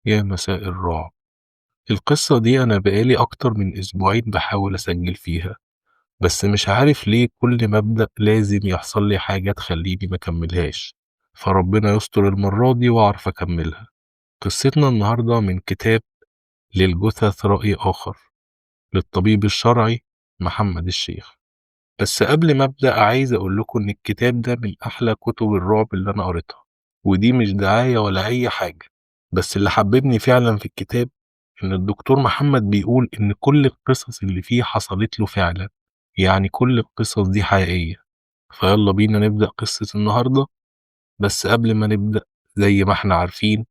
يا مساء الرعب. القصة دي أنا بقالي أكتر من أسبوعين بحاول أسجل فيها، بس مش عارف ليه كل ما أبدأ لازم يحصل لي حاجة تخليني مكملهاش. فربنا يستر المرة دي وأعرف أكملها. قصتنا النهاردة من كتاب للجثث رأي آخر للطبيب الشرعي محمد الشيخ. بس قبل ما أبدأ عايز أقول لكم إن الكتاب ده من أحلى كتب الرعب اللي أنا قريتها، ودي مش دعاية ولا أي حاجة. بس اللي حببني فعلا في الكتاب إن الدكتور محمد بيقول إن كل القصص اللي فيه حصلت له فعلا، يعني كل القصص دي حقيقية. فيلا بينا نبدأ قصة النهاردة. بس قبل ما نبدأ، زي ما احنا عارفين،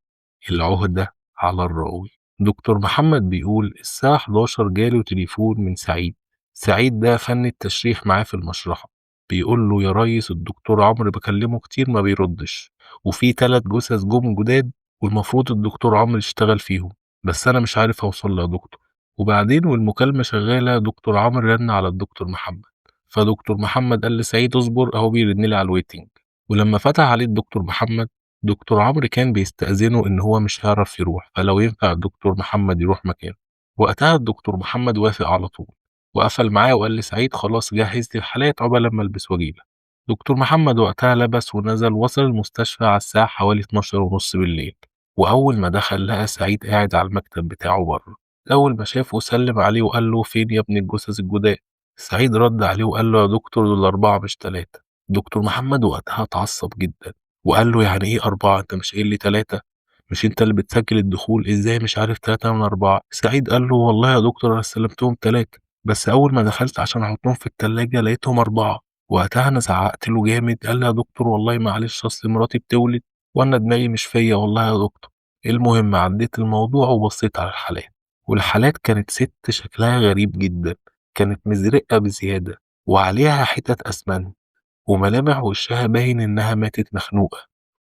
العهدة على الراوي. دكتور محمد بيقول الساعة 11 جاله تليفون من سعيد. سعيد ده فني التشريح معاه في المشرحة. بيقول له يا ريس الدكتور عمرو بكلمه كتير ما بيردش، وفي 3 جثث جم جداد والمفروض الدكتور عمرو يشتغل فيهم، بس أنا مش عارف أوصل له يا دكتور. وبعدين والمكالمة شغالة دكتور عمرو رن على الدكتور محمد. فدكتور محمد قال لسعيد اصبر أهو بيرن لي على الويتنج. ولما فتح عليه الدكتور محمد، دكتور عمرو كان بيستأذنه إن هو مش هيعرف يروح، فلو ينفع الدكتور محمد يروح مكانه. وقتها الدكتور محمد وافق على طول، وقفل معاه وقال لسعيد خلاص جهز لي الحالات عقبال لما البس واجيلك. دكتور محمد وقتها لبس ونزل، وصل المستشفى على الساعة حوالي 12 ونص بالليل. وأول ما دخل لقى سعيد قاعد على المكتب بتاعه بره. أول ما شافه سلم عليه وقال له فين يا ابن الجثث الجداد. سعيد رد عليه وقال له يا دكتور دول 4 مش 3. دكتور محمد وقتها اتعصب جدا وقال له يعني ايه 4؟ انت مش قايل لي 3؟ مش انت اللي بتسجل الدخول؟ ازاي مش عارف 3 من 4؟ سعيد قال له والله يا دكتور انا استلمتهم 3، بس اول ما دخلت عشان احطهم في التلاجة لقيتهم 4. وقتها انا زعقت له جامد. قال لي يا دكتور والله معلش اصل مراتي بتولد وانا دماغي مش فيا والله يا دكتور. المهم عديت الموضوع وبصيت على الحالات، والحالات كانت ست شكلها غريب جدا، كانت مزرقة بزيادة وعليها حتت أسمنت، وملامح وشها باين إنها ماتت مخنوقة.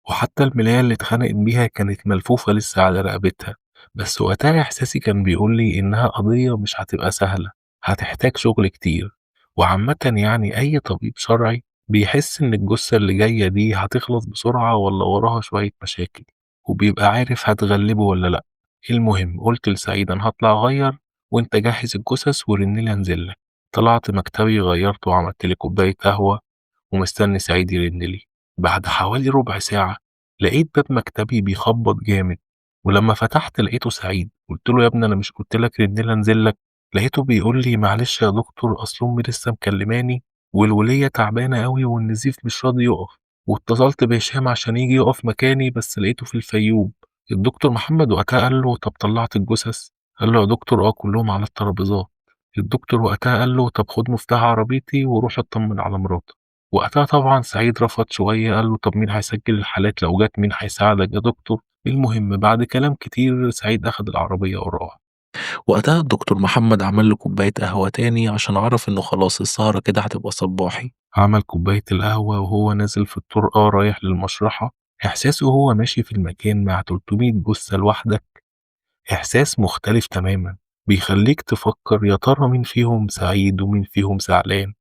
وحتى الملاية اللي اتخنقت بيها كانت ملفوفة لسه على رقبتها. بس وقتها إحساسي كان بيقولي إنها قضية مش هتبقى سهلة، هتحتاج شغل كتير. وعامة يعني أي طبيب شرعي بيحس إن الجثة اللي جاية دي هتخلص بسرعة ولا وراها شوية مشاكل، وبيبقى عارف هتغلبه ولا لأ. المهم قلت لسعيد أنا هطلع أغير، وأنت جهز الجثث ورنلي أنزلك. طلعت مكتبي غيرت وعملت لي كوباية قهوة ومستني سعيد يرن لي. بعد حوالي ربع ساعة لقيت باب مكتبي بيخبط جامد، ولما فتحت لقيته سعيد. قلت له يا ابني انا مش قلت لك رن لي انزل لك؟ لقيته بيقول لي معلش يا دكتور اصل امي لسه مكلماني والولية تعبانة قوي والنزيف مش راضي يقف، واتصلت بهشام عشان يجي يقف مكاني بس لقيته في الفيوم. الدكتور محمد وقتها قال له طب طلعت الجثث؟ قال له يا دكتور اه كلهم على الترابيزات. الدكتور وقتها قال له طب خد مفتاح عربيتي وروح اطمن على مراتك. وقتها طبعا سعيد رفض شوية، قال له طب مين هيسجل الحالات لو جت؟ مين هيساعدك يا دكتور؟ المهم بعد كلام كتير سعيد أخد العربية وراح. وقتها الدكتور محمد عمل له كوباية قهوة تاني عشان عرف إنه خلاص السهرة كده هتبقى صباحي. عمل كوباية القهوة وهو نازل في الطرقة رايح للمشرحة. إحساسه وهو ماشي في المكان مع 300 جثة لوحدك إحساس مختلف تماما، بيخليك تفكر يا ترى مين فيهم سعيد ومين فيهم زعلان،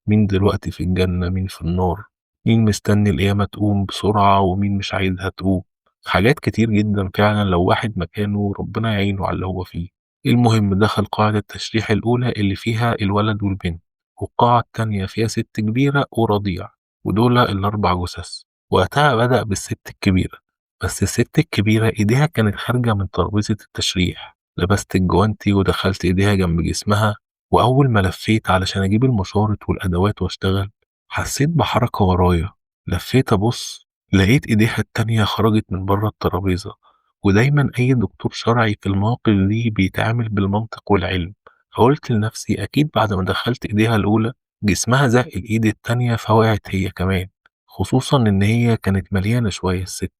مين دلوقتي في الجنة مين في النار، مين مستني القيامة تقوم بسرعة ومين مش عايزها تقوم. حاجات كتير جدا فعلا لو واحد مكانه ربنا يعينه على اللي هو فيه. المهم دخل قاعة التشريح الأولى اللي فيها الولد والبنت، والقاعة التانية فيها ست كبيرة ورضيع، ودول ال4 جثث. وقتها بدأ بالست الكبيرة، بس الست الكبيرة إيديها كانت خارجة من ترابيزة التشريح. لبست الجوانتي ودخلت إيديها جنب جسمها، وأول ما لفيت علشان أجيب المشارط والأدوات وأشتغل حسيت بحركة ورايا. لفيت أبص لقيت إيديها التانية خرجت من بره الترابيزة. ودايما أي دكتور شرعي في المواقف دي بيتعامل بالمنطق والعلم. فقلت لنفسي أكيد بعد ما دخلت إيديها الأولى جسمها زق الإيد التانية فوقعت هي كمان، خصوصا إن هي كانت مليانة شوية الست.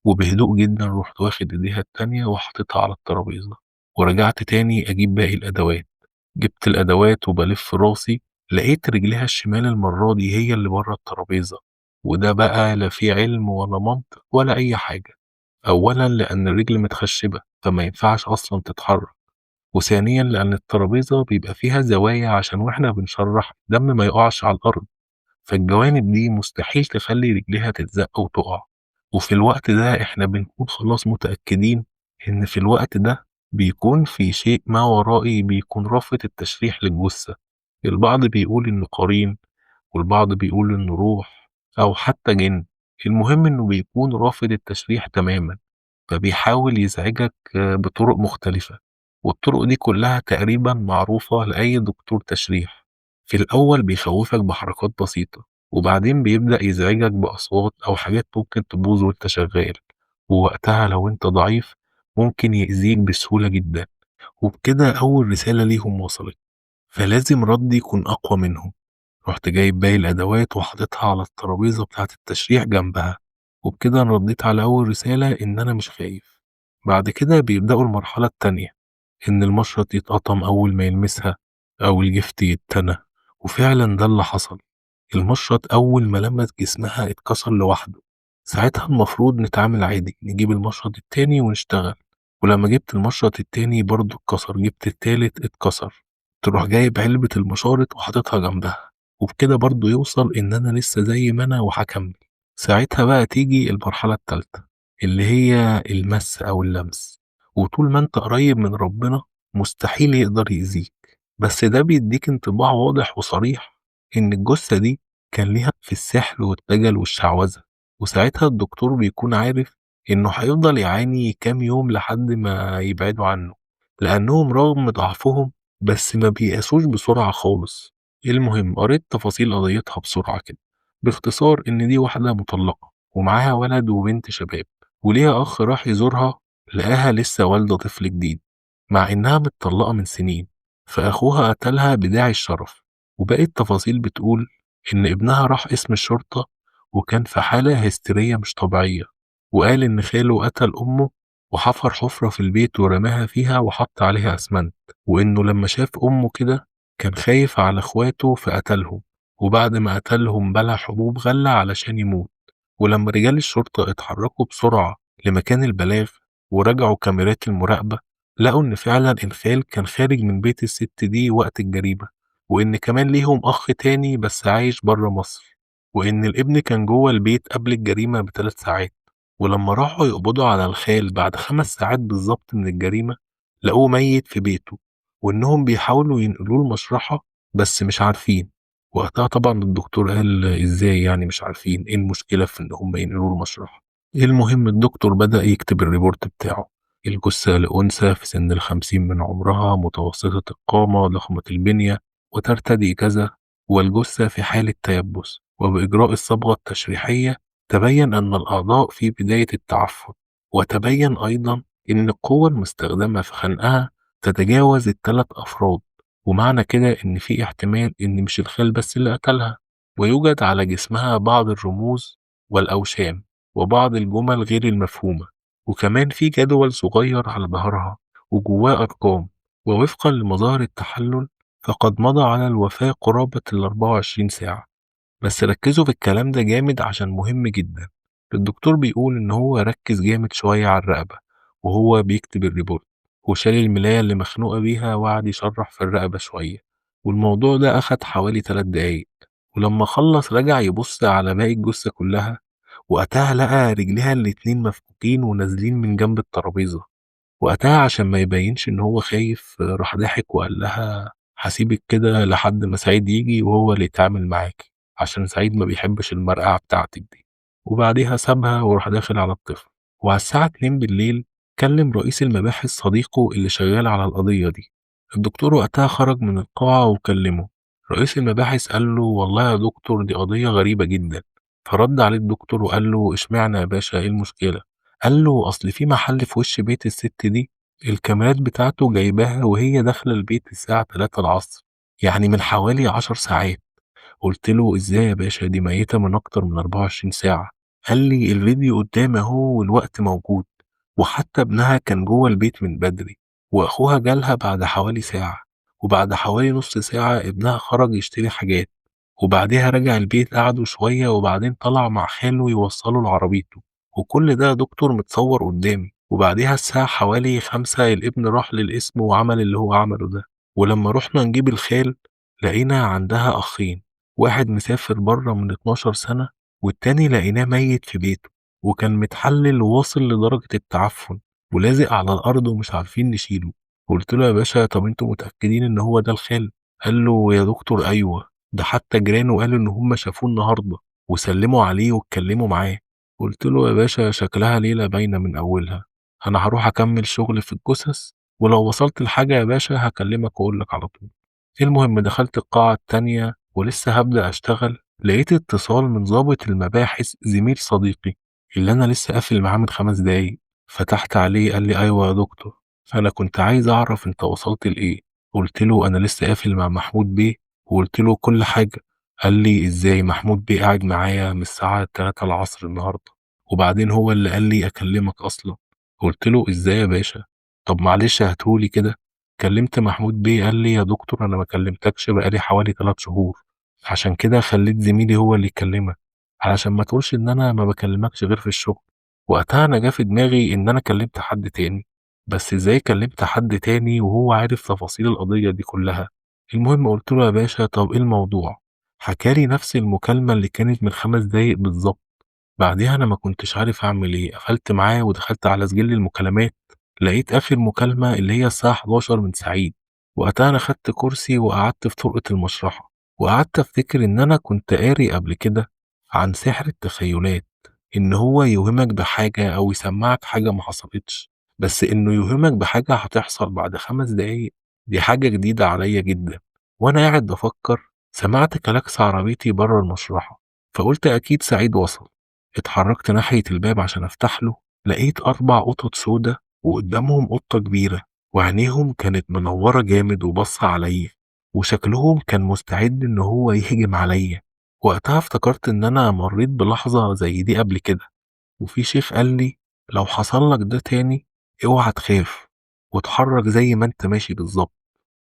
وبهدوء جدا رحت واخد إيديها التانية وحطيتها على الترابيزة، ورجعت تاني أجيب باقي الأدوات. جبت الأدوات وبلف راسي لقيت رجليها الشمال المرة دي هي اللي بره الترابيزة. وده بقى لا في علم ولا منطق ولا أي حاجة. أولا لأن الرجل متخشبة فما ينفعش أصلا تتحرك، وثانيا لأن الترابيزة بيبقى فيها زوايا عشان واحنا بنشرح الدم ما يقعش على الأرض، فالجوانب دي مستحيل تخلي رجليها تتزق وتقع. وفي الوقت ده احنا بنكون خلاص متأكدين إن في الوقت ده بيكون في شيء ما ورائي بيكون رافض التشريح للجثة. البعض بيقول إنه قرين، والبعض بيقول إنه روح أو حتى جن. المهم إنه بيكون رافض التشريح تماما، فبيحاول يزعجك بطرق مختلفة، والطرق دي كلها تقريبا معروفة لأي دكتور تشريح. في الأول بيخوفك بحركات بسيطة، وبعدين بيبدأ يزعجك بأصوات أو حاجات ممكن تبوظ وانت شغال، ووقتها لو انت ضعيف ممكن يأذيك بسهولة جدا. وبكده أول رسالة ليهم وصلت، فلازم ردي يكون أقوى منهم. رحت جايب باقي الأدوات وحطيتها على الترابيزة بتاعة التشريح جنبها، وبكده أنا رديت على أول رسالة إن أنا مش خايف. بعد كده بيبدأوا المرحلة التانية، إن المشرط يتقطم أول ما يلمسها أو الجفت يتنى. وفعلا ده اللي حصل، المشرط أول ما لمس جسمها اتكسر لوحده. ساعتها المفروض نتعامل عادي، نجيب المشرط التاني ونشتغل. ولما جبت المشرط التاني برضه اتكسر، جبت التالت اتكسر، تروح جايب علبة المشارط وحاططها جنبها، وبكده برضه يوصل إن أنا لسه زي ما أنا وهكمل. ساعتها بقى تيجي المرحلة التالتة، اللي هي المس أو اللمس. وطول ما أنت قريب من ربنا مستحيل يقدر يأذيك، بس ده بيديك انطباع واضح وصريح إن الجثة دي كان ليها في السحر والدجل والشعوذة. وساعتها الدكتور بيكون عارف إنه هيفضل يعاني كام يوم لحد ما يبعدوا عنه، لأنهم رغم ضعفهم بس ما بيقاسوش بسرعة خالص. المهم قريت تفاصيل قضيتها بسرعة كده، باختصار إن دي واحدة مطلقة ومعاها ولد وبنت شباب، وليها أخ راح يزورها لقاها لسه والدة طفل جديد، مع إنها متطلقة من سنين. فأخوها قتلها بداعي الشرف. وباقي التفاصيل بتقول إن ابنها راح اسم الشرطة وكان في حالة هستيرية مش طبيعية، وقال إن خاله قتل أمه وحفر حفرة في البيت ورماها فيها وحط عليها أسمنت، وإنه لما شاف أمه كده كان خايف على إخواته فقتلهم، وبعد ما قتلهم بلع حبوب غلة علشان يموت. ولما رجال الشرطة اتحركوا بسرعة لمكان البلاغ وراجعوا كاميرات المراقبة، لقوا إن فعلا الخال كان خارج من بيت الست دي وقت الجريمة، وإن كمان ليهم أخ تاني بس عايش بره مصر، وإن الابن كان جوه البيت قبل الجريمة ب3 ساعات. ولما راحوا يقبضوا على الخال بعد 5 ساعات بالظبط من الجريمة لقوه ميت في بيته، وإنهم بيحاولوا ينقلوه المشرحة بس مش عارفين. وقتها طبعا الدكتور قال إزاي يعني مش عارفين، إيه المشكلة في إن هم ينقلوه المشرحة؟ المهم الدكتور بدأ يكتب الريبورت بتاعه. الجثة لأنثى في سن ال50 من عمرها، متوسطة القامة، ضخمة البنية، وترتدي كذا، والجثة في حالة تيبس. وبإجراء الصبغة التشريحية تبين أن الأعضاء في بداية التعفن، وتبين أيضا أن القوة المستخدمة في خنقها تتجاوز ال3 أفراد. ومعنى كده إن في احتمال إن مش الخال بس اللي قتلها، ويوجد على جسمها بعض الرموز والأوشام وبعض الجمل غير المفهومة. وكمان في جدول صغير على ظهرها وجواه أرقام. ووفقا لمظاهر التحلل فقد مضى على الوفاة قرابة ال24 ساعة. بس ركزوا في الكلام ده جامد عشان مهم جدا. الدكتور بيقول إن هو ركز جامد شوية على الرقبة وهو بيكتب الريبورت، وشال الملاية اللي مخنوقة بيها وقعد يشرح في الرقبة شوية، والموضوع ده أخد حوالي 3 دقايق. ولما خلص رجع يبص على باقي الجثة كلها، وقتها لقى رجليها الاتنين مفكوكين ونازلين من جنب الترابيزة. وقتها عشان ما يبينش إن هو خايف راح ضحك وقال لها هسيبك كده لحد ما سعيد يجي وهو اللي يتعامل معاك، عشان سعيد ما بيحبش المرقعة بتاعتك دي. وبعديها سابها وراح داخل على الطفل. وعلى الساعة 2 بالليل كلم رئيس المباحث صديقه اللي شغال على القضية دي. الدكتور وقتها خرج من القاعة وكلمه. رئيس المباحث قال له والله يا دكتور دي قضية غريبة جدا. فرد عليه الدكتور وقال له اشمعنى يا باشا، ايه المشكلة؟ قال له أصل في محل في وش بيت الست دي الكاميرات بتاعته جايباها وهي داخلة البيت الساعة 3 العصر، يعني من حوالي 10 ساعات. قلت له ازاي يا باشا، دي ميتة من أكتر من 24 ساعة. قال لي الفيديو قدامي اهو والوقت موجود، وحتى ابنها كان جوه البيت من بدري، وأخوها جالها بعد حوالي ساعة، وبعد حوالي نص ساعة ابنها خرج يشتري حاجات، وبعدها رجع البيت قعدوا شوية وبعدين طلع مع خاله يوصله لعربيته. وكل ده يا دكتور متصور قدامي. وبعدها الساعة حوالي 5 الابن راح للقسم وعمل اللي هو عمله ده. ولما رحنا نجيب الخال لقينا عندها أخين، واحد مسافر بره من 12 سنة، والتاني لقيناه ميت في بيته، وكان متحلل وواصل لدرجة التعفن. ولازق على الأرض ومش عارفين نشيله. قلت له: يا باشا طب انتوا متأكدين ان هو ده الخال؟ قال له: يا دكتور ايوه، ده حتى جيرانه قالوا ان هم شافوه النهارده وسلموا عليه واتكلموا معاه. قلت له: يا باشا شكلها ليلة باينة من أولها، أنا هروح أكمل شغل في الجثث، ولو وصلت لحاجة يا باشا هكلمك وأقولك على طول. المهم دخلت القاعة التانية ولسه هبدأ أشتغل، لقيت اتصال من ضابط المباحث زميل صديقي اللي أنا لسه قافل معاه من 5 دقايق. فتحت عليه قال لي: أيوة يا دكتور، فأنا كنت عايز أعرف أنت وصلت لإيه. قلت له: أنا لسه قافل مع محمود بيه وقلت له كل حاجة. قال لي: إزاي؟ محمود بيه قاعد معايا من الساعة 3 العصر النهاردة، وبعدين هو اللي قال لي أكلمك أصلا. قلت له: إزاي يا باشا؟ طب معلش هاتهولي كده. كلمت محمود بيه قال لي: يا دكتور أنا ما كلمتكش بقالي حوالي 3 شهور، عشان كده خليت زميلي هو اللي يكلمك، علشان ما تقولش إن أنا ما بكلمكش غير في الشغل. وقتها أنا جه في دماغي إن أنا كلمت حد تاني، بس إزاي كلمت حد تاني وهو عارف تفاصيل القضية دي كلها؟ المهم قلت له: يا باشا طب إيه الموضوع؟ حكالي نفس المكالمة اللي كانت من 5 دقايق بالظبط. بعديها أنا ما كنتش عارف أعمل إيه، قفلت معاه ودخلت على سجل المكالمات، لقيت آخر مكالمة اللي هي الساعة 11 من سعيد. وقتها أنا خدت كرسي وقعدت في طرقة المشرحة، وقعدت أفتكر إن أنا كنت قاري قبل كده عن سحر التخيلات، إن هو يوهمك بحاجة أو يسمعك حاجة ما حصلتش، بس إنه يوهمك بحاجة هتحصل بعد 5 دقايق، دي حاجة جديدة عليا جدا. وأنا قاعد بفكر سمعت كلاكس عربيتي بره المشرحة، فقلت أكيد سعيد وصل. اتحركت ناحية الباب عشان أفتح له، لقيت 4 قطط سودا وقدامهم قطة كبيرة، وعينيهم كانت منورة جامد وبص عليا، وشكلهم كان مستعد إن هو يهجم عليا. وقتها افتكرت إن أنا مريت بلحظة زي دي قبل كده، وفي شيخ قال لي: لو حصل لك ده تاني اوعى تخاف واتحرك زي ما انت ماشي بالظبط.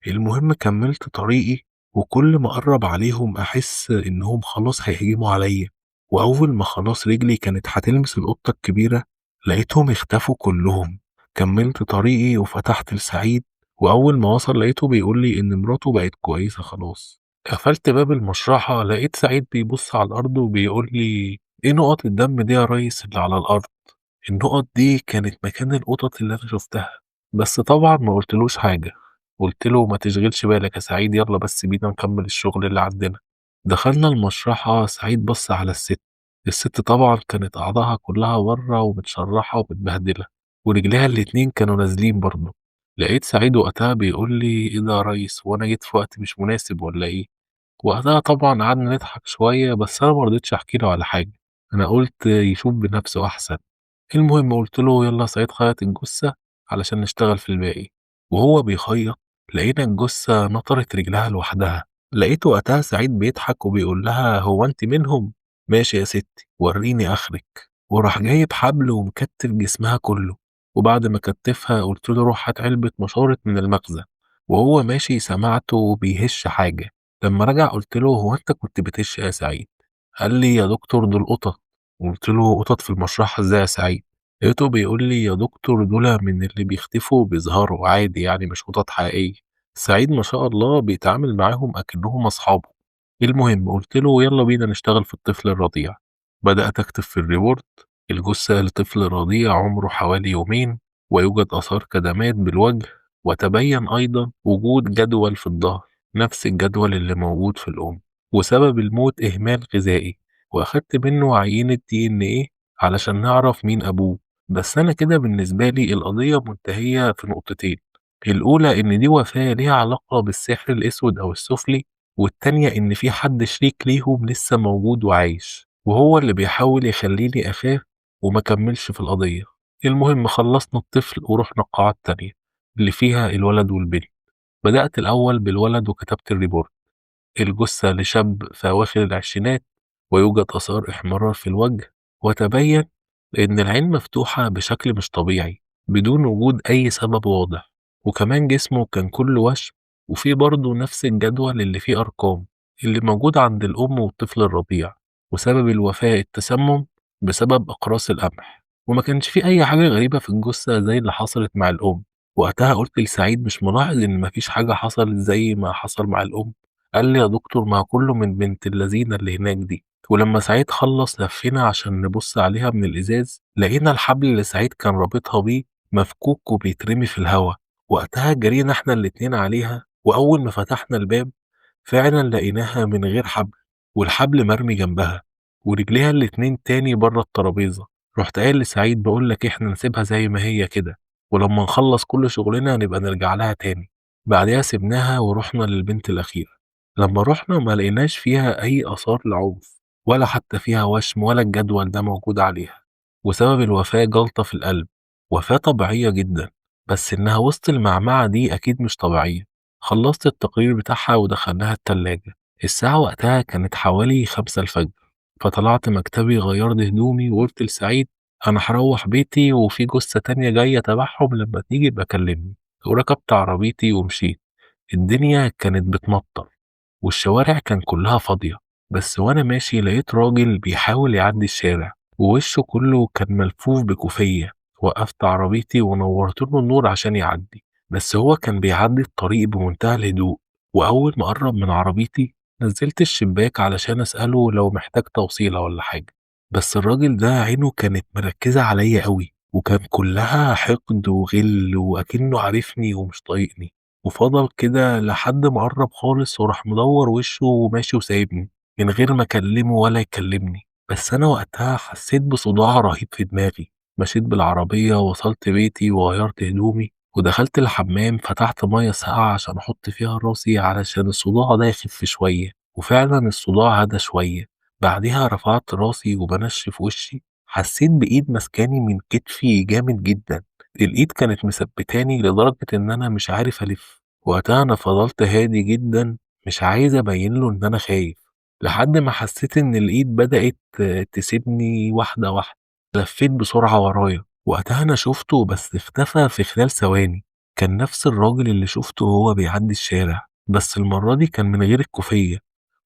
المهم كملت طريقي، وكل ما أقرب عليهم أحس إنهم خلاص هيهجموا عليا، وأول ما خلاص رجلي كانت هتلمس القطة الكبيرة لقيتهم اختفوا كلهم. كملت طريقي وفتحت لسعيد، وأول ما وصل لقيته بيقول لي إن مراته بقت كويسة خلاص. قفلت باب المشرحة لقيت سعيد بيبص على الأرض وبيقول لي: إيه نقط الدم دي يا ريس اللي على الأرض؟ النقط دي كانت مكان القطط اللي أنا شفتها. بس طبعا ما قلتلوش حاجة، قلت له: ما تشغلش بالك يا سعيد، يلا بس بينا نكمل الشغل اللي عندنا. دخلنا المشرحة، سعيد بص على الست. الست طبعا كانت أعضائها كلها بره ومتشرحة ومتبهدلة، ورجليها الاتنين كانوا نازلين برضه. لقيت سعيد وقتها بيقول لي: ايه ده يا ريس، وانا جيت في وقت مش مناسب ولا ايه؟ وقتها طبعا قعدنا نضحك شوية، بس انا مرضتش احكي له على حاجة، انا قلت يشوف بنفسه احسن. المهم قلت له: يلا يا سعيد خيط الجثة علشان نشتغل في الباقي. وهو بيخيط لقينا الجثة نطرت رجلها لوحدها. لقيت وقتها سعيد بيضحك وبيقول لها: هو انت منهم؟ ماشي يا ستي وريني اخرك. وراح جايب حبل ومكتف جسمها كله، وبعد ما كتفها قلت له: روح هات علبة مشارط من المخزن. وهو ماشي سمعته بيهش حاجة. لما رجع قلت له: هو انت كنت بتهش إيه يا سعيد؟ قال لي: يا دكتور دول قطط. قلت له: قطط في المشرحة ازاي يا سعيد؟ لقيته بيقول لي: يا دكتور دول من اللي بيختفوا وبيظهروا عادي، يعني مش قطط حقيقية. سعيد ما شاء الله بيتعامل معاهم أكنهم أصحابه. المهم قلت له: يلا بينا نشتغل في الطفل الرضيع. بدأت أكتب في الريبورت: الجثة لطفل رضيع عمره حوالي يومين، ويوجد آثار كدمات بالوجه، وتبين أيضا وجود جدول في الظهر نفس الجدول اللي موجود في الأم، وسبب الموت إهمال غذائي. وأخدت منه عينة DNA علشان نعرف مين أبوه. بس أنا كده بالنسبة لي القضية منتهية في نقطتين: الأولى إن دي وفاة ليها علاقة بالسحر الأسود أو السفلي، والتانية إن في حد شريك ليهم لسه موجود وعايش، وهو اللي بيحاول يخليني أخاف وما كملش في القضية. المهم خلصنا الطفل ورحنا القاعة التانية اللي فيها الولد والبنت. بدأت الأول بالولد وكتبت الريبورت: الجثة لشاب في أواخر العشرينات، ويوجد آثار إحمرار في الوجه، وتبين إن العين مفتوحة بشكل مش طبيعي بدون وجود أي سبب واضح، وكمان جسمه كان كله وشم، وفيه برضه نفس الجدول اللي فيه أرقام اللي موجود عند الأم والطفل الرضيع. وسبب الوفاة التسمم بسبب أقراص القمح، وما كانش فيه أي حاجة غريبة في الجثة زي اللي حصلت مع الأم. وقتها قلت لسعيد: مش ملاحظ إن مفيش حاجة حصلت زي ما حصل مع الأم؟ قال لي: يا دكتور ما كله من بنت اللذينة اللي هناك دي. ولما سعيد خلص لفينا عشان نبص عليها من الإزاز، لقينا الحبل اللي سعيد كان رابطها بيه مفكوك وبيترمي في الهوا. وقتها جرينا إحنا الاتنين عليها، وأول ما فتحنا الباب فعلا لقيناها من غير حبل، والحبل مرمي جنبها، ورجليها الاتنين تاني بره الترابيزة. رحت قايل لسعيد بقول لك احنا نسيبها زي ما هي كده، ولما نخلص كل شغلنا نبقى نرجع لها تاني. بعدها سيبناها ورحنا للبنت الأخيرة. لما رحنا ما لقيناش فيها أي آثار لعنف، ولا حتى فيها وشم ولا الجدول ده موجود عليها. وسبب الوفاة جلطة في القلب، وفاة طبيعية جدا، بس إنها وسط المعمعة دي أكيد مش طبيعية. خلصت التقرير بتاعها ودخلناها التلاجة. الساعة وقتها كانت حوالي 5 الفجر. فطلعت مكتبي غيرت هدومي وقلت لسعيد أنا هروح بيتي وفي جثة تانية جاية تبعهم، لما تيجي بكلمني. وركبت عربيتي ومشيت. الدنيا كانت بتمطر، والشوارع كان كلها فاضية. بس وأنا ماشي لقيت راجل بيحاول يعدي الشارع، ووشه كله كان ملفوف بكوفية. وقفت عربيتي ونورت له النور عشان يعدي، بس هو كان بيعدي الطريق بمنتهى الهدوء. وأول ما قرب من عربيتي نزلت الشباك علشان أسأله لو محتاج توصيلة ولا حاجة. بس الراجل ده عينه كانت مركزة عليا قوي، وكان كلها حقد وغل، وأكنه عارفني ومش طايقني. وفضل كده لحد ما قرب خالص وراح مدور وشه وماشي وسايبني من غير ما اكلمه ولا يكلمني. بس انا وقتها حسيت بصداع رهيب في دماغي. مشيت بالعربية وصلت بيتي وغيرت هدومي ودخلت الحمام، فتحت مية ساقعة عشان احط فيها راسي علشان الصداع ده يخف شوية. وفعلا الصداع هدى شوية. بعدها رفعت راسي وبنشف وشي، حسيت بإيد مسكاني من كتفي جامد جدا. الإيد كانت مثبتاني لدرجة إن أنا مش عارف ألف. وقتها أنا فضلت هادي جدا، مش عايز أبين له إن أنا خايف، لحد ما حسيت إن الإيد بدأت تسيبني واحدة واحدة. لفيت بسرعة ورايا، وقتها أنا شفته بس اختفى في خلال ثواني. كان نفس الراجل اللي شفته وهو بيعدي الشارع، بس المرة دي كان من غير الكوفية.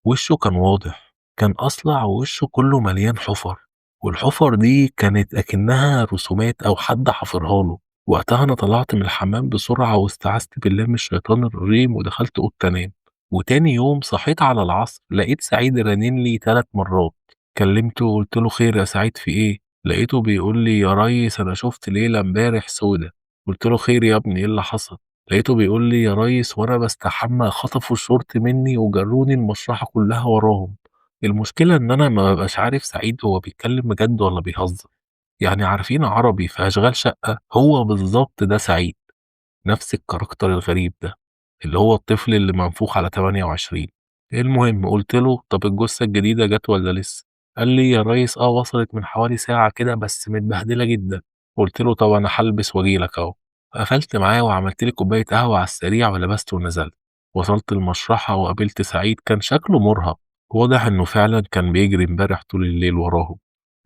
وشه كان واضح، كان أصلع ووشه كله مليان حفر، والحفر دي كانت أكنها رسومات أو حد حفرها له. وقتها أنا طلعت من الحمام بسرعة واستعذت بالله من الشيطان الرجيم ودخلت أوضة أنام. وتاني يوم صحيت على العصر لقيت سعيد رنين لي 3 مرات. كلمته وقلت له خير يا سعيد في إيه؟ لقيته بيقول لي يا ريس أنا شفت ليلة امبارح سودة. قلت له خير يا ابني إيه اللي حصل؟ لقيته بيقول لي يا ريس وأنا بستحمى خطفوا الشورت مني وجروني المشرحة كلها وراهم. المشكلة إن أنا ما بابقاش عارف سعيد هو بيتكلم بجد والّا بيهزر. يعني عارفين عربي في أشغال شقة، هو بالضبط ده سعيد، نفس الكاركتر الغريب ده، اللي هو الطفل اللي منفوخ على 28. المهم قُلت له: "طب الجثة الجديدة جات والّا لسه؟" قال لي: "يا ريس وصلت من حوالي ساعة كده بس متبهدلة جدًا." قُلت له: "طب أنا هالبس وآجي لك أهو." قفلت معاه وعملت لي كوباية قهوة على السريع ولبست ونزلت. وصلت المشرحة وقابلت سعيد كان شكله مرهق، واضح إنه فعلًا كان بيجري امبارح طول الليل وراهم.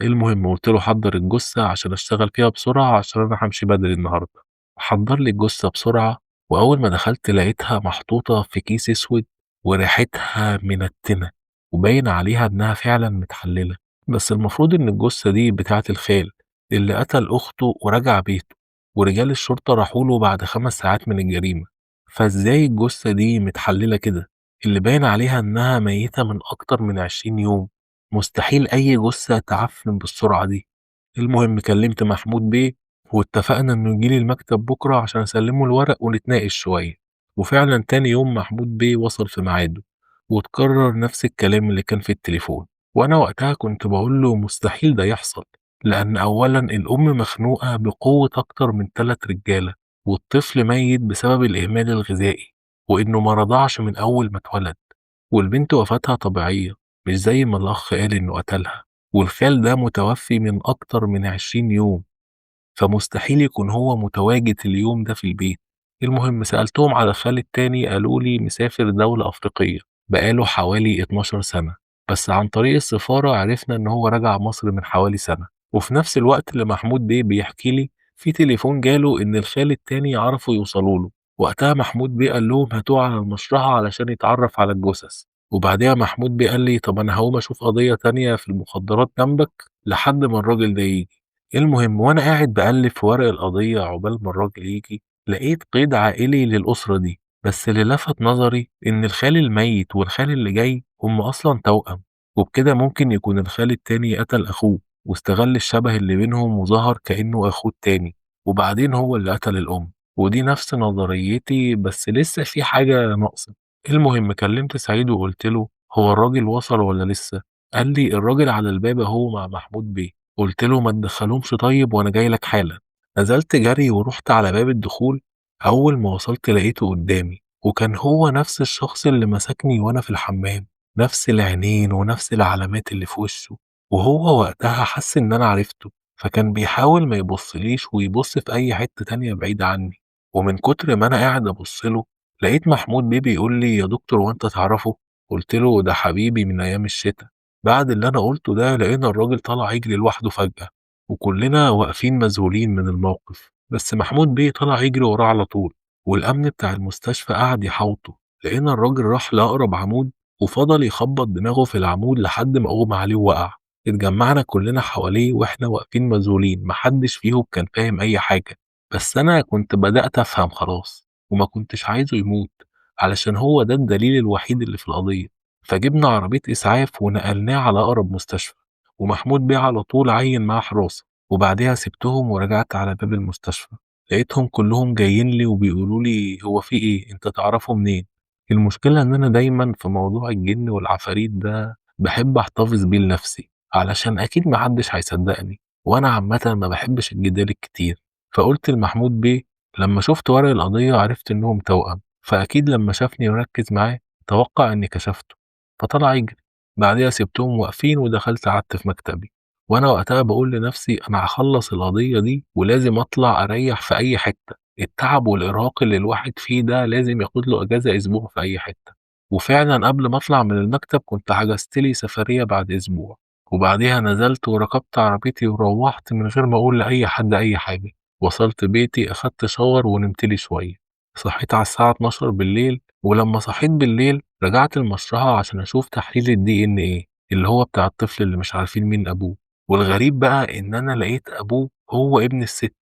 المهم قُلت له: "حضّر الجثة عشان أشتغل فيها بسرعة عشان أنا هامشي بدري النهارده." حضّر لي الجثة بسرعة، وأول ما دخلت لقيتها محطوطة في كيس أسود وريحتها منتنة، وباين عليها إنها فعلًا متحللة. بس المفروض إن الجثة دي بتاعة الخال اللي قتل أخته ورجع بيته، ورجال الشرطة راحوا له بعد 5 ساعات من الجريمة. فإزاي الجثة دي متحللة كده؟ اللي باين عليها إنها ميتة من أكتر من 20 يوم. مستحيل أي جثة تعفن بالسرعة دي. المهم كلمت محمود بيه واتفقنا إنه ييجي لي المكتب بكرة عشان أسلّمه الورق ونتناقش شوية. وفعلًا تاني يوم محمود بيه وصل في ميعاده، واتكرر نفس الكلام اللي كان في التليفون. وأنا وقتها كنت باقول له مستحيل ده يحصل، لأن أولًا الأم مخنوقة بقوة أكتر من 3 رجالة، والطفل ميت بسبب الإهمال الغذائي، وإنه ما رضعش من أول ما اتولد، والبنت وفاتها طبيعية مش زي ما الأخ قال إنه قتلها، والخال ده متوفي من أكتر من 20 يوم. فمستحيل يكون هو متواجد اليوم ده في البيت. المهم سألتهم على خالد تاني قالوا لي مسافر دولة أفريقية بقاله حوالي 12 سنة، بس عن طريق السفارة عرفنا إن هو رجع مصر من حوالي سنة. وفي نفس الوقت اللي محمود بيه بيحكي لي في تليفون جاله إن الخال التاني عرفوا يوصلوا له. وقتها محمود بيه قال لهم هاتوه على المشرحة علشان يتعرف على الجثث. وبعدها محمود بيه قال لي طب أنا هقوم أشوف قضية تانية في المخدرات جنبك لحد ما الراجل ده يجي. المهم وأنا قاعد باقلِّب في ورق القضية عقبال ما الراجل ييجي، لقيت قيد عائلي للأسرة دي، بس اللي لفت نظري إن الخال الميت والخال اللي جاي هم أصلًا توأم، وبكده ممكن يكون الخال التاني قتل أخوه، واستغل الشبه اللي بينهم وظهر كأنه أخوه التاني. وبعدين هو اللي قتل الأم. ودي نفس نظريتي بس لسه في حاجة ناقصة. المهم كلمت سعيد وقلت له هو الراجل وصل ولا لسه؟ قال لي الراجل على الباب اهو مع محمود بيه. قلت له ما تدخلهمش طيب وانا جاي لك حالا. نزلت جري ورحت على باب الدخول. اول ما وصلت لقيته قدامي وكان هو نفس الشخص اللي مسكني وانا في الحمام. نفس العينين ونفس العلامات اللي في وشه. وهو وقتها حس ان انا عرفته. فكان بيحاول ما يبصليش ويبص في أي حتة تانية بعيدة عني. ومن كتر ما أنا قاعد أبص له لقيت محمود بيه بيقول لي يا دكتور وأنت تعرفه؟ قلت له ده حبيبي من أيام الشتاء. بعد اللي أنا قلته ده لقينا الراجل طلع يجري لوحده فجأة. وكلنا واقفين مذهولين من الموقف بس محمود بيه طلع يجري وراه على طول. والأمن بتاع المستشفى قعد يحاوطه. لقينا الراجل راح لأقرب عمود وفضل يخبط دماغه في العمود لحد ما أغمى عليه ووقع. اتجمعنا كلنا حواليه واحنا واقفين مذهولين محدش فيهم كان فاهم اي حاجة. بس انا كنت بدأت افهم خلاص. وما كنتش عايزه يموت علشان هو ده الدليل الوحيد اللي في القضية. فجبنا عربية اسعاف ونقلناه على اقرب مستشفى. ومحمود بيه على طول عين معاه حراسة. وبعدها سبتهم ورجعت على باب المستشفى. لقيتهم كلهم جايين لي وبيقولوا لي هو في ايه انت تعرفه منين؟ المشكلة ان انا دايما في موضوع الجن والعفاريت ده بحب احتفظ بيه لنفسي علشان أكيد ما حدش هيصدقني. وأنا عامة ما بحبش الجدال الكتير. فقلت لمحمود بيه لما شفت ورق القضية عرفت إنهم توأم فأكيد لما شافني وركز معاه توقع إني كشفته. فطلع يجري. بعدها سبتهم واقفين ودخلت قعدت في مكتبي. وأنا وقتها بقول لنفسي أنا هخلص القضية دي ولازم أطلع أريح في أي حتة. التعب والإرهاق اللي الواحد فيه ده لازم ياخد له أجازة أسبوع في أي حتة. وفعلا قبل ما أطلع من المكتب كنت حجزت لي سفرية بعد أسبوع. وبعديها نزلت وركبت عربيتي وروحت من غير ما أقول لأي حد أي حاجة. وصلت بيتي أخدت شاور ونمت لي شوية. صحيت على الساعة 12 بالليل ولما صحيت بالليل رجعت المشرحة عشان أشوف تحليل الدي إن إيه اللي هو بتاع الطفل اللي مش عارفين مين أبوه. والغريب بقى إن أنا لقيت أبوه هو ابن الست.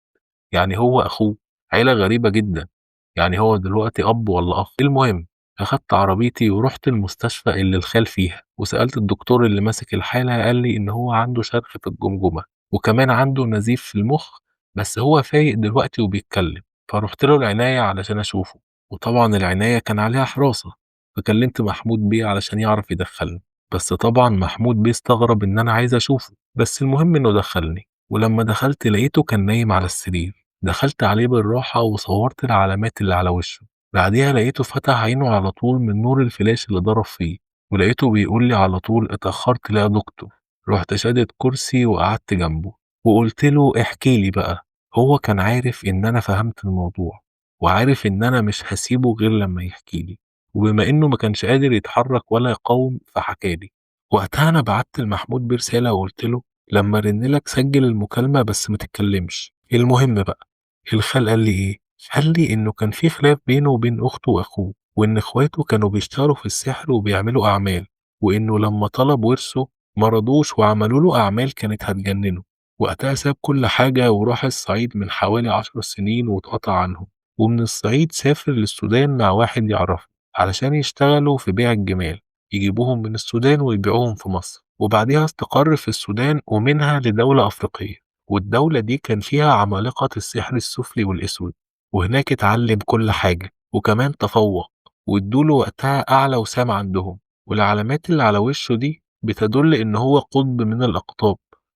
يعني هو أخوه. عيلة غريبة جدا. يعني هو دلوقتي أب والّا أخ؟ المهم أخدت عربيتي ورُحت المستشفى اللي الخال فيها، وسألت الدكتور اللي ماسك الحالة قال لي إن هو عنده شرخ في الجمجمة، وكمان عنده نزيف في المخ، بس هو فايق دلوقتي وبيتكلم. فرُحت له العناية علشان أشوفه. وطبعًا العناية كان عليها حراسة. فكلمت محمود بيه علشان يعرف يدخّلني. بس طبعًا محمود بيه استغرب إن أنا عايز أشوفه، بس المهم إنه دخّلني. ولمّا دخلت لقيته كان نايم على السرير. دخلت عليه بالراحة وصورت العلامات اللي على وشه. بعديها لقيته فتح عينه على طول من نور الفلاش اللي ضرب فيه. ولقيته بيقول لي على طول اتأخرت ليه يا دكتور؟ رحت شادد كرسي وقعدت جنبه وقلت له احكي لي بقى. هو كان عارف ان انا فهمت الموضوع وعارف ان انا مش هسيبه غير لما يحكي لي. وبما انه ما كانش قادر يتحرك ولا يقاوم فحكى لي. وقتها انا بعت لمحمود برسالة وقلت له لما رن لك سجل المكالمة بس ما تتكلمش. المهم بقى الخال قال لي إيه؟ قال لي إنه كان في خلاف بينه وبين أخته وأخوه، وإن إخواته كانوا بيشتغلوا في السحر وبيعملوا أعمال، وإنه لما طلب ورثه ما رضوش وعملوا له أعمال كانت هتجننه. وقتها ساب كل حاجة وراح الصعيد من حوالي 10 سنين واتقطع عنهم. ومن الصعيد سافر للسودان مع واحد يعرفه علشان يشتغلوا في بيع الجمال. يجيبوهم من السودان ويبيعوهم في مصر. وبعديها استقر في السودان ومنها لدولة أفريقية. والدولة دي كان فيها عمالقة السحر السفلي والأسود. وهناك اتعلم كل حاجة وكمان تفوق. وادوله وقتها أعلى وسام عندهم. والعلامات اللي على وشه دي بتدل إن هو قطب من الأقطاب.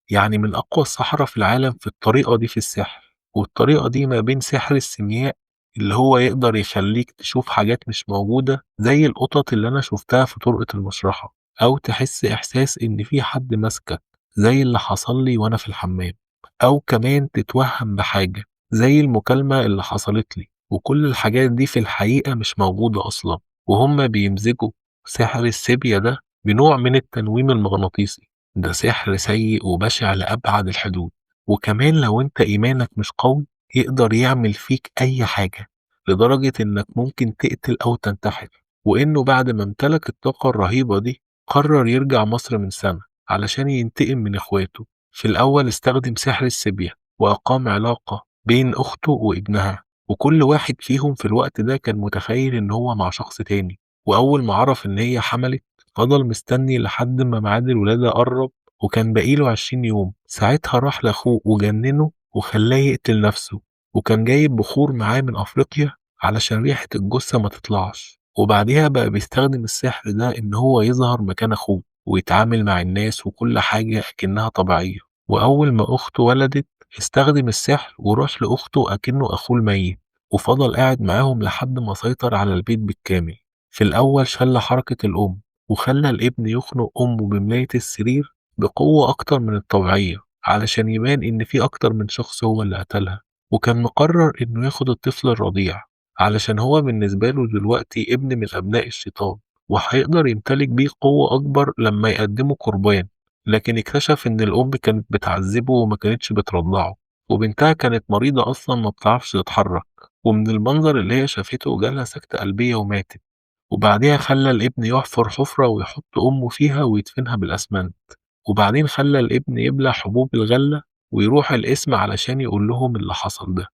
يعني من أقوى السحرة في العالم في الطريقة دي في السحر. والطريقة دي ما بين سحر السيمياء اللي هو يقدر يخليك تشوف حاجات مش موجودة زي القطط اللي أنا شفتها في طرقة المشرحة. أو تحس إحساس إن في حد ماسكك زي اللي حصل لي وأنا في الحمام. أو كمان تتوهم بحاجة زي المكالمة اللي حصلت لي. وكل الحاجات دي في الحقيقة مش موجودة أصلا. وهم بيمزجوا سحر السيبيا ده بنوع من التنويم المغناطيسي. ده سحر سيء وبشع لأبعد الحدود. وكمان لو انت إيمانك مش قوي يقدر يعمل فيك أي حاجة لدرجة إنك ممكن تقتل أو تنتحر. وإنه بعد ما امتلك الطاقة الرهيبة دي قرر يرجع مصر من سنة علشان ينتقم من إخواته. في الأول استخدم سحر السبية وأقام علاقة بين أخته وابنها. وكل واحد فيهم في الوقت ده كان متخيل إن هو مع شخص تاني. وأول ما عرف إن هي حملت فضل مستني لحد ما ميعاد الولادة قرب. وكان بقيله 20 يوم. ساعتها راح لأخوه وجننه وخلاه يقتل نفسه. وكان جايب بخور معاه من أفريقيا علشان ريحة الجثة ما تطلعش، وبعديها بقى بيستخدم السحر ده إن هو يظهر مكان أخوه ويتعامل مع الناس وكل حاجة أكنها طبيعية. وأول ما أخته ولدت استخدم السحر وراح لأخته أكنه أخوه الميت، وفضل قاعد معاهم لحد ما سيطر على البيت بالكامل. في الأول شل حركة الأم وخلى الابن يخنق أمه بملاية السرير بقوة أكتر من الطبيعية علشان يبان إن في أكتر من شخص هو اللي قتلها. وكان مقرر إنه ياخد الطفل الرضيع علشان هو بالنسبة له دلوقتي ابن من أبناء الشيطان، وهيقدر يمتلك بيه قوة أكبر لما يقدمه قربان. لكن اكتشف إن الأم كانت بتعذبه وما كانتش بترضعه، وبنتها كانت مريضة أصلا ما بتعرفش تتحرك، ومن المنظر اللي هي شافته جالها سكتة قلبية وماتت. وبعديها خلى الابن يحفر حفرة ويحط أمه فيها ويدفنها بالأسمنت، وبعدين خلى الابن يبلع حبوب الغلة ويروح القسم علشان يقول لهم اللي حصل ده.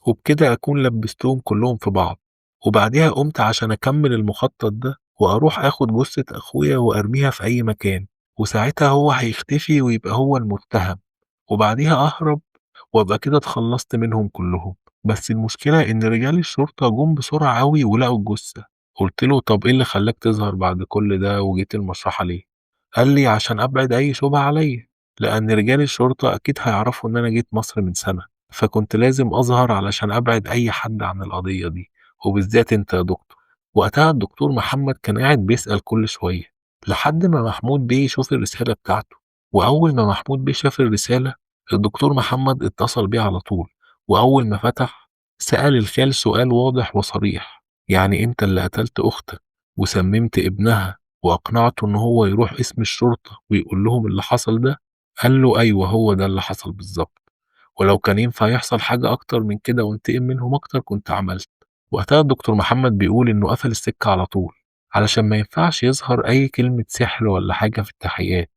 وبكده أكون لبستهم كلهم في بعض. وبعديها قمت عشان أكمل المخطط ده وأروح آخد جثة أخويا وأرميها في أي مكان، وساعتها هو هيختفي ويبقى هو المتهم، وبعديها أهرب وأبقى كده اتخلصت منهم كلهم. بس المشكلة إن رجال الشرطة جم بسرعة أوي ولقوا الجثة. قلت له طب إيه اللي خلاك تظهر بعد كل ده وجيت المشرحة ليه؟ قال لي عشان أبعد أي شبهة عليا، لأن رجال الشرطة أكيد هيعرفوا إن أنا جيت مصر من سنة، فكنت لازم أظهر علشان أبعد أي حد عن القضية دي، وبالذات أنت يا دكتور. وقتها الدكتور محمد كان قاعد بيسأل كل شوية لحد ما محمود بيه يشوف الرسالة بتاعته. وأول ما محمود بيه شاف الرسالة الدكتور محمد اتصل بيه على طول، وأول ما فتح سأل الخال سؤال واضح وصريح: يعني أنت اللي قتلت أختك وسممت ابنها وأقنعته إن هو يروح اسم الشرطة ويقول لهم اللي حصل ده؟ قال له أيوه هو ده اللي حصل بالظبط، ولو كان ينفع يحصل حاجة أكتر من كده وانتقم منهم أكتر كنت عملت. وقتها الدكتور محمد بيقول إنه قفل السكة على طول علشان ما ينفعش يظهر أي كلمة سحر ولا حاجة في التحقيقات،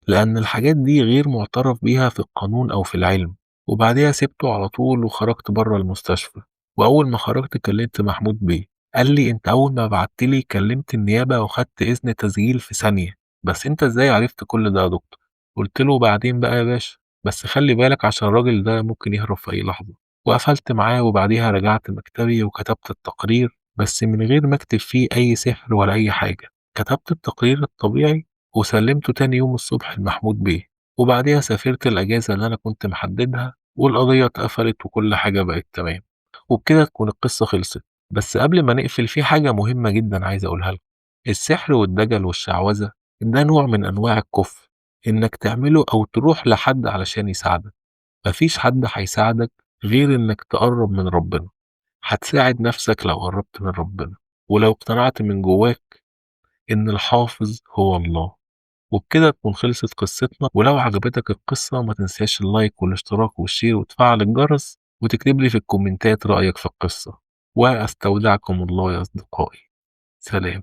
لأن الحاجات دي غير معترف بيها في القانون أو في العلم. وبعديها سبته على طول وخرجت بره المستشفى. وأول ما خرجت كلمت محمود بيه، قال لي أنت أول ما بعتلي كلمت النيابة وخدت إذن تسجيل في ثانية، بس أنت إزاي عرفت كل ده يا دكتور؟ قلت له بعدين بقى يا باشا، بس خلي بالك عشان الراجل ده ممكن يهرب في أي لحظة. وقفلت معاه وبعديها رجعت مكتبي وكتبت التقرير، بس من غير ما اكتب فيه أي سحر ولا أي حاجة. كتبت التقرير الطبيعي وسلمته تاني يوم الصبح لمحمود بيه، وبعديها سافرت الأجازة اللي أنا كنت محددها والقضية اتقفلت وكل حاجة بقت تمام. وبكده تكون القصة خلصت. بس قبل ما نقفل في حاجة مهمة جدا عايز أقولها لكم: السحر والدجل والشعوذة ده نوع من أنواع الكفر، إنك تعمله أو تروح لحد علشان يساعدك. مفيش حد هيساعدك غير إنك تقرب من ربنا. هتساعد نفسك لو قربت من ربنا، ولو اقتنعت من جواك إن الحافظ هو الله. وبكده تكون خلصت قصتنا، ولو عجبتك القصة ما تنساش اللايك والاشتراك والشير وتفعل الجرس وتكتب لي في الكومنتات رأيك في القصة. وأستودعكم الله يا أصدقائي. سلام.